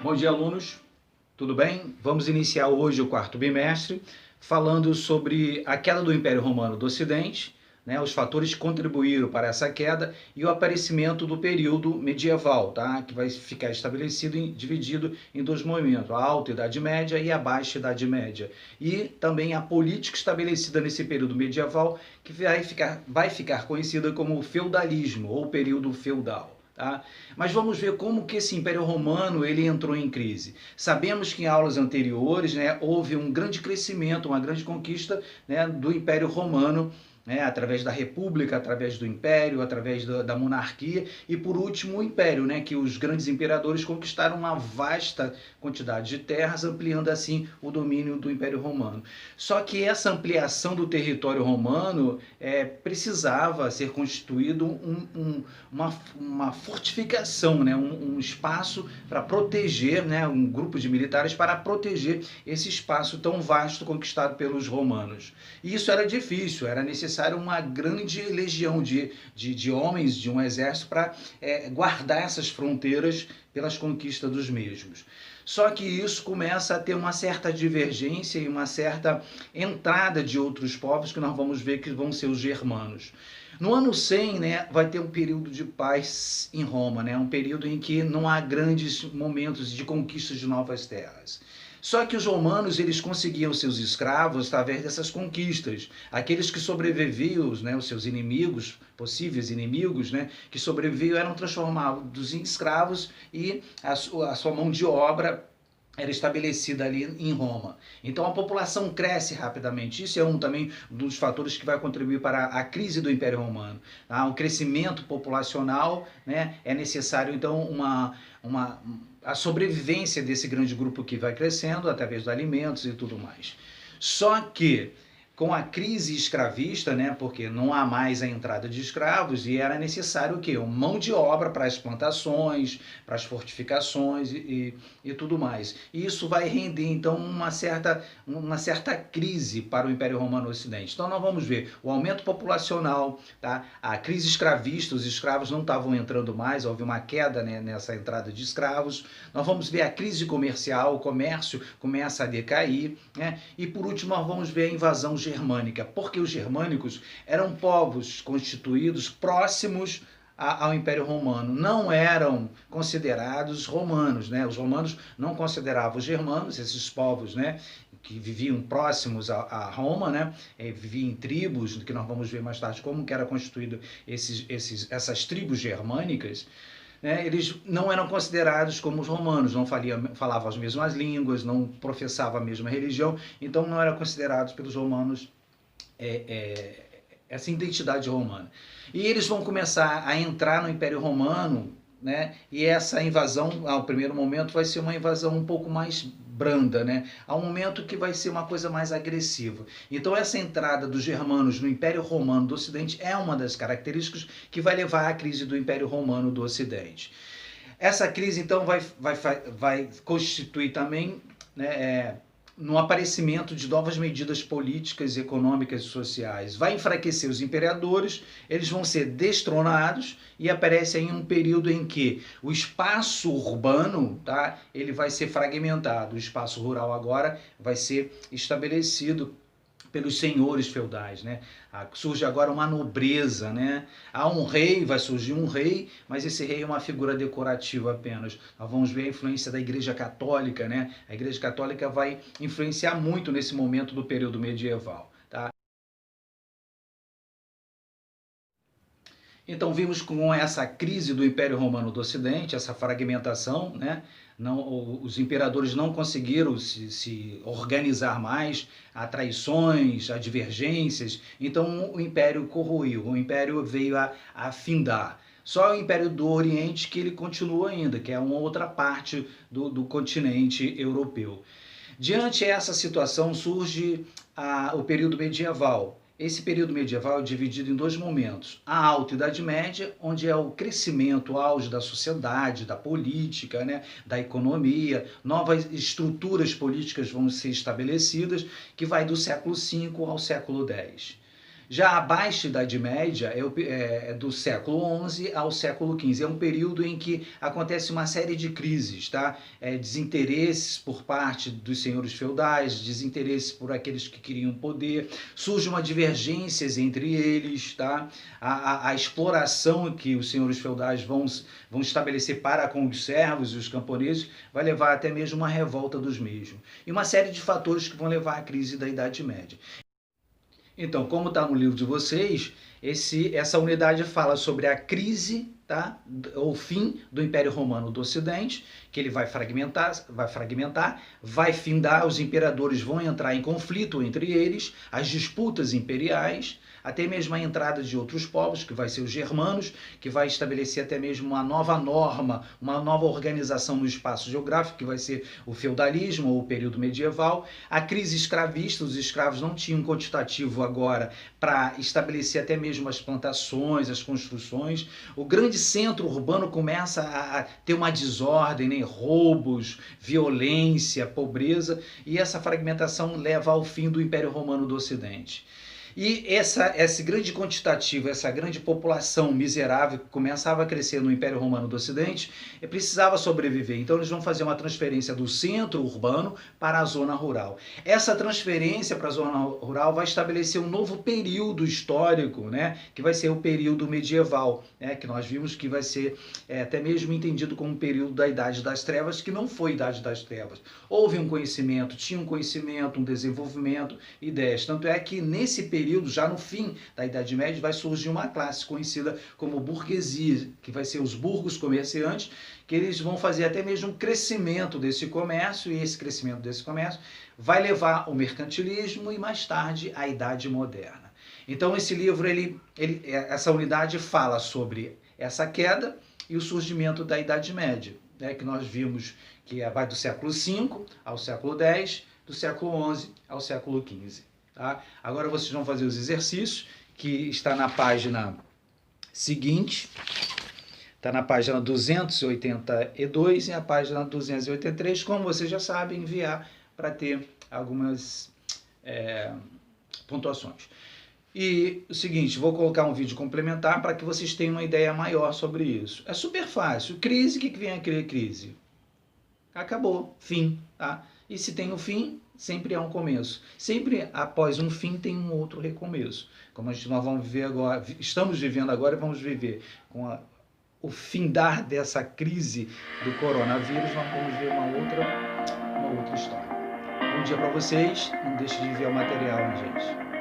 Bom dia, alunos. Tudo bem? Vamos iniciar hoje o quarto bimestre falando sobre a queda do Império Romano do Ocidente, né, os fatores que contribuíram para essa queda e o aparecimento do período medieval, tá, que vai ficar estabelecido, dividido em dois momentos, a Alta Idade Média e a Baixa Idade Média. E também a política estabelecida nesse período medieval, que vai ficar conhecida como feudalismo ou período feudal. Tá? Mas vamos ver como que esse Império Romano ele entrou em crise. Sabemos que em aulas anteriores, né, houve um grande crescimento, uma grande conquista, né, do Império Romano, né, através da República, através do Império, através da monarquia e, por último, o Império, né, que os grandes imperadores conquistaram uma vasta quantidade de terras, ampliando assim o domínio do Império Romano. Só que essa ampliação do território romano precisava ser constituído uma fortificação, né, um espaço para proteger, né, um grupo de militares para proteger esse espaço tão vasto conquistado pelos romanos. E isso era difícil, era necessário uma grande legião de homens, de um exército, para guardar essas fronteiras pelas conquistas dos mesmos. Só que isso começa a ter uma certa divergência e uma certa entrada de outros povos, que nós vamos ver que vão ser os germanos. No ano 100, né, vai ter um período de paz em Roma, né, um período em que não há grandes momentos de conquista de novas terras. Só que os romanos eles conseguiam seus escravos através dessas conquistas. Aqueles que sobreviviam, né, os seus inimigos, possíveis inimigos, né, que sobreviviam eram transformados em escravos e a sua mão de obra era estabelecida ali em Roma. Então a população cresce rapidamente. Isso é também dos fatores que vai contribuir para a crise do Império Romano. Tá? O crescimento populacional, né, é necessário então a sobrevivência desse grande grupo que vai crescendo através dos alimentos e tudo mais. Só que com a crise escravista, né, porque não há mais a entrada de escravos e era necessário o quê? Uma mão de obra para as plantações, para as fortificações e tudo mais. E isso vai render, então, uma certa crise para o Império Romano Ocidente. Então, nós vamos ver o aumento populacional, tá? A crise escravista, os escravos não estavam entrando mais, houve uma queda, né, nessa entrada de escravos. Nós vamos ver a crise comercial, o comércio começa a decair, né? E, por último, nós vamos ver a invasão germânica, porque os germânicos eram povos constituídos próximos ao Império Romano, não eram considerados romanos, né? Os romanos não consideravam os germanos, esses povos, né, que viviam próximos a Roma, né, viviam em tribos, que nós vamos ver mais tarde como que era constituído essas tribos germânicas. Né, eles não eram considerados como os romanos, não falavam as mesmas línguas, não professavam a mesma religião, então não eram considerados pelos romanos essa identidade romana. E eles vão começar a entrar no Império Romano, né, e essa invasão, ao primeiro momento, vai ser uma invasão um pouco mais branda, né? Há um momento que vai ser uma coisa mais agressiva. Então essa entrada dos germanos no Império Romano do Ocidente é uma das características que vai levar à crise do Império Romano do Ocidente. Essa crise então vai constituir também, né, no aparecimento de novas medidas políticas, econômicas e sociais. Vai enfraquecer os imperadores, eles vão ser destronados e aparece aí um período em que o espaço urbano, tá, ele vai ser fragmentado, o espaço rural agora vai ser estabelecido pelos senhores feudais, né? Surge agora uma nobreza, né? Há um rei, vai surgir um rei, mas esse rei é uma figura decorativa apenas. Nós vamos ver a influência da Igreja Católica, né? A Igreja Católica vai influenciar muito nesse momento do período medieval, tá? Então vimos com essa crise do Império Romano do Ocidente, essa fragmentação, né? Não, os imperadores não conseguiram se organizar mais, há traições, há divergências, então o Império corroiu, o Império veio a findar. Só o Império do Oriente que ele continua ainda, que é uma outra parte do continente europeu. Diante essa situação surge o período medieval. Esse período medieval é dividido em dois momentos. A Alta Idade Média, onde é o crescimento, o auge da sociedade, da política, né, da economia, novas estruturas políticas vão ser estabelecidas, que vai do século V ao século X. Já a Baixa Idade Média é do século XI ao século XV. É um período em que acontece uma série de crises, tá? Desinteresses por parte dos senhores feudais, desinteresses por aqueles que queriam poder, surge uma divergência entre eles, tá? A exploração que os senhores feudais vão estabelecer para com os servos e os camponeses vai levar até mesmo uma revolta dos mesmos. E uma série de fatores que vão levar à crise da Idade Média. Então, como está no livro de vocês, essa unidade fala sobre a crise, tá? O fim do Império Romano do Ocidente, que ele vai fragmentar, vai findar, os imperadores vão entrar em conflito entre eles, as disputas imperiais, até mesmo a entrada de outros povos, que vai ser os germanos, que vai estabelecer até mesmo uma nova norma, uma nova organização no espaço geográfico, que vai ser o feudalismo ou o período medieval. A crise escravista, os escravos não tinham quantitativo agora para estabelecer até mesmo as plantações, as construções. O grande centro urbano começa a ter uma desordem, né? Roubos, violência, pobreza, e essa fragmentação leva ao fim do Império Romano do Ocidente. E esse grande quantitativo, essa grande população miserável que começava a crescer no Império Romano do Ocidente, precisava sobreviver. Então eles vão fazer uma transferência do centro urbano para a zona rural. Essa transferência para a zona rural vai estabelecer um novo período histórico, né, que vai ser o período medieval, né, que nós vimos que vai ser até mesmo entendido como um período da Idade das Trevas, que não foi Idade das Trevas. Houve um conhecimento, tinha um conhecimento, um desenvolvimento, ideias. Tanto é que nesse período, já no fim da Idade Média, vai surgir uma classe conhecida como burguesia, que vai ser os burgos comerciantes, que eles vão fazer até mesmo um crescimento desse comércio, e esse crescimento desse comércio vai levar ao mercantilismo e mais tarde à Idade Moderna. Então esse livro, essa unidade fala sobre essa queda e o surgimento da Idade Média, né, que nós vimos que vai do século V ao século X, do século XI ao século XV. Tá? Agora vocês vão fazer os exercícios, que está na página seguinte, está na página 282 e a página 283, como vocês já sabem, enviar para ter algumas pontuações. E o seguinte, vou colocar um vídeo complementar para que vocês tenham uma ideia maior sobre isso. É super fácil. Crise, o que vem a crise? Acabou, fim, tá? E se tem um fim, sempre há um começo. Sempre após um fim tem um outro recomeço. Como nós vamos viver agora, estamos vivendo agora e vamos viver com o findar dessa crise do coronavírus, nós vamos ver uma outra história. Bom dia para vocês, não deixe de enviar o material, hein, gente.